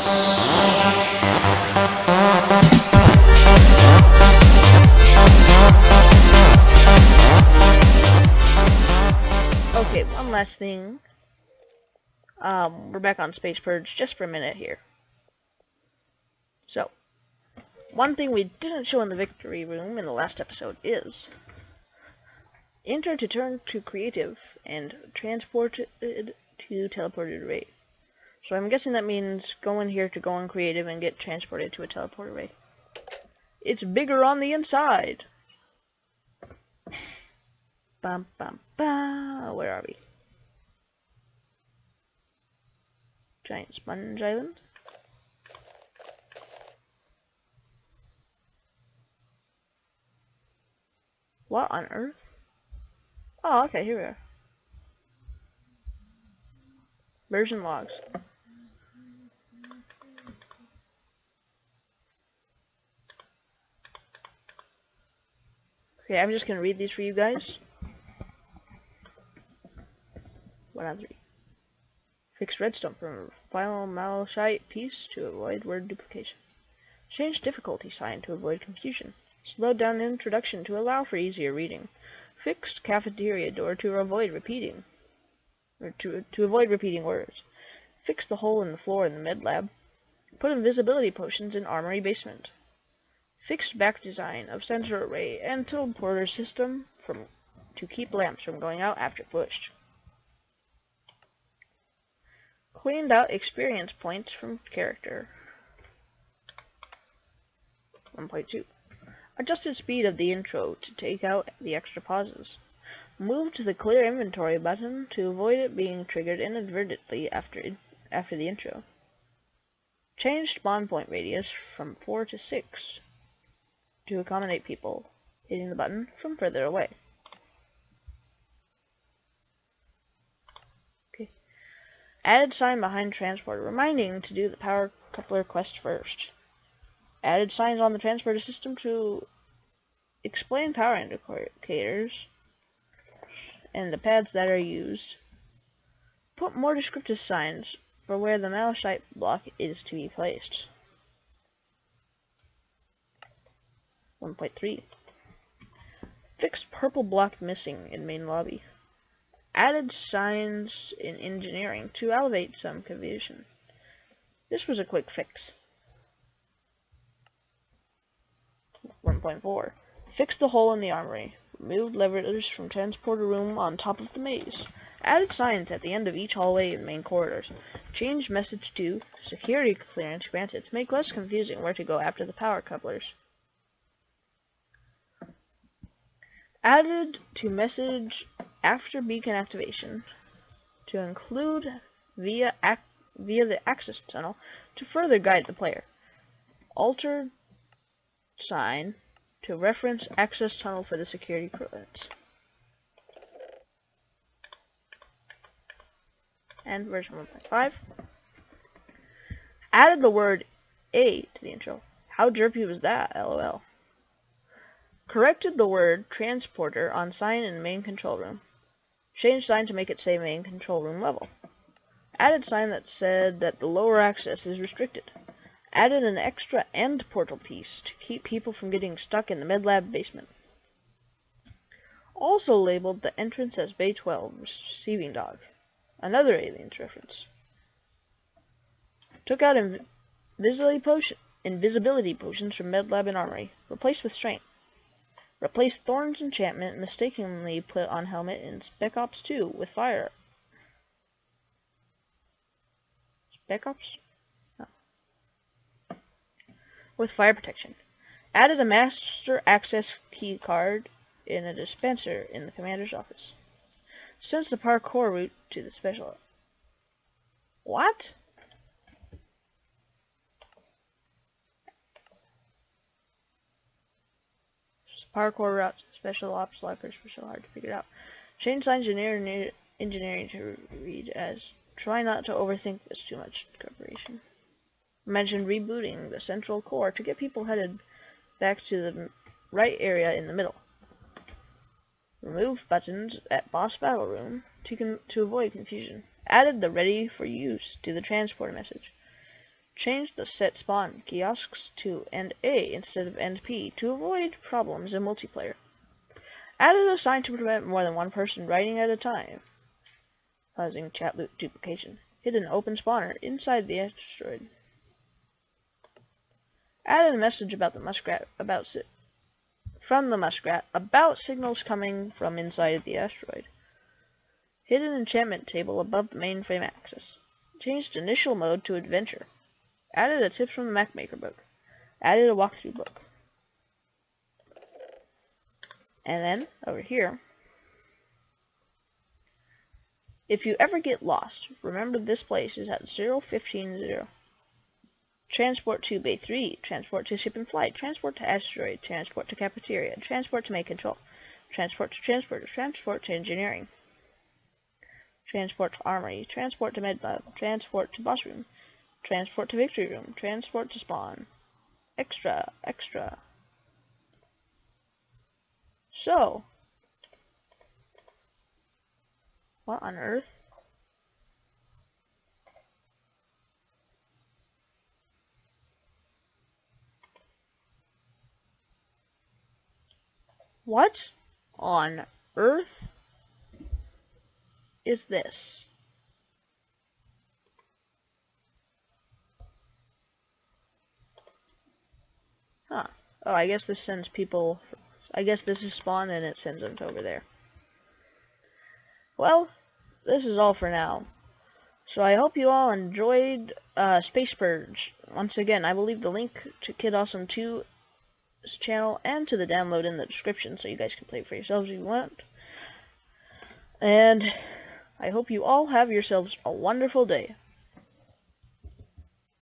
Okay, one last thing. We're back on Space Purge just for a minute here. So, one thing we didn't show in the victory room in the last episode is enter to turn to creative and transported to teleported array. So I'm guessing that means go in here to go on creative and get transported to a teleport array. It's bigger on the inside. Bum bum bum. Where are we? Giant Sponge Island. What on earth? Oh, okay, here we are. Version logs. Okay, I'm just gonna read these for you guys. 1 out of 3. Fix redstone from final malachite piece to avoid word duplication. Change difficulty sign to avoid confusion. Slow down introduction to allow for easier reading. Fixed cafeteria door to avoid repeating. To avoid repeating words. Fix the hole in the floor in the med lab. Put invisibility potions in armory basement. Fixed back design of sensor array and teleporter system to keep lamps from going out after pushed. Cleaned out experience points from character. 1.2. Adjusted speed of the intro to take out the extra pauses. Moved the clear inventory button to avoid it being triggered inadvertently after the intro. Changed spawn point radius from 4 to 6 to accommodate people hitting the button from further away. Okay. Added sign behind transporter reminding to do the power coupler quest first. Added signs on the transporter system to explain power indicators and the pads that are used. Put more descriptive signs for where the malachite block is to be placed. 1.3. Fixed purple block missing in main lobby. Added signs in engineering to elevate some confusion. This was a quick fix. 1.4. Fix the hole in the armory. Removed levers from transporter room on top of the maze. Added signs at the end of each hallway and main corridors. Changed message to security clearance granted to make less confusing where to go after the power couplers. Added to message after beacon activation to include via the access tunnel to further guide the player. Altered sign to reference access tunnel for the security clearance. And version 1.5. Added the word A to the intro. How derpy was that? LOL. Corrected the word transporter on sign in main control room. Changed sign to make it say main control room level. Added sign that said that the lower access is restricted. Added an extra end portal piece to keep people from getting stuck in the med lab basement. Also labeled the entrance as Bay 12 receiving dog. Another aliens reference. Took out invisibility potions from med lab and armory. Replaced with strength. Replaced Thorn's enchantment mistakenly put on helmet in Spec Ops 2 with fire. Spec Ops? No. With fire protection. Added a master access key card in a dispenser in the commander's office. Sends the parkour route to the special... What? Parkour routes, special ops lockers were so hard to figure out. Change engineering to read as try not to overthink this too much preparation. Mentioned rebooting the central core to get people headed back to the right area in the middle. Remove buttons at boss battle room to avoid confusion. Added the ready for use to the transporter message. Change the set spawn kiosks to end A instead of end P to avoid problems in multiplayer. Added a sign to prevent more than one person writing at a time, causing chat loop duplication. Hidden open spawner inside the asteroid. Added a message about the muskrat from the muskrat about signals coming from inside the asteroid. Hidden enchantment table above the mainframe axis. Changed initial mode to adventure. Added a tips from the Mac Maker book. Added a walkthrough book. And then, over here, if you ever get lost, remember this place is at 0150. Transport to Bay 3, transport to Ship in Flight, transport to Asteroid, transport to Cafeteria, transport to Main Control, transport to Transporter, transport to Engineering, transport to Armory, transport to Med Lab, transport to Boss Room, transport to Victory Room, transport to Spawn. Extra, extra. So, what on earth? What on earth is this? Huh. Oh, I guess this sends people... I guess this is spawn and it sends them to over there. Well, this is all for now. So I hope you all enjoyed Space Purge. Once again, I will leave the link to Kid Awesome 2's channel and to the download in the description so you guys can play it for yourselves if you want. And I hope you all have yourselves a wonderful day.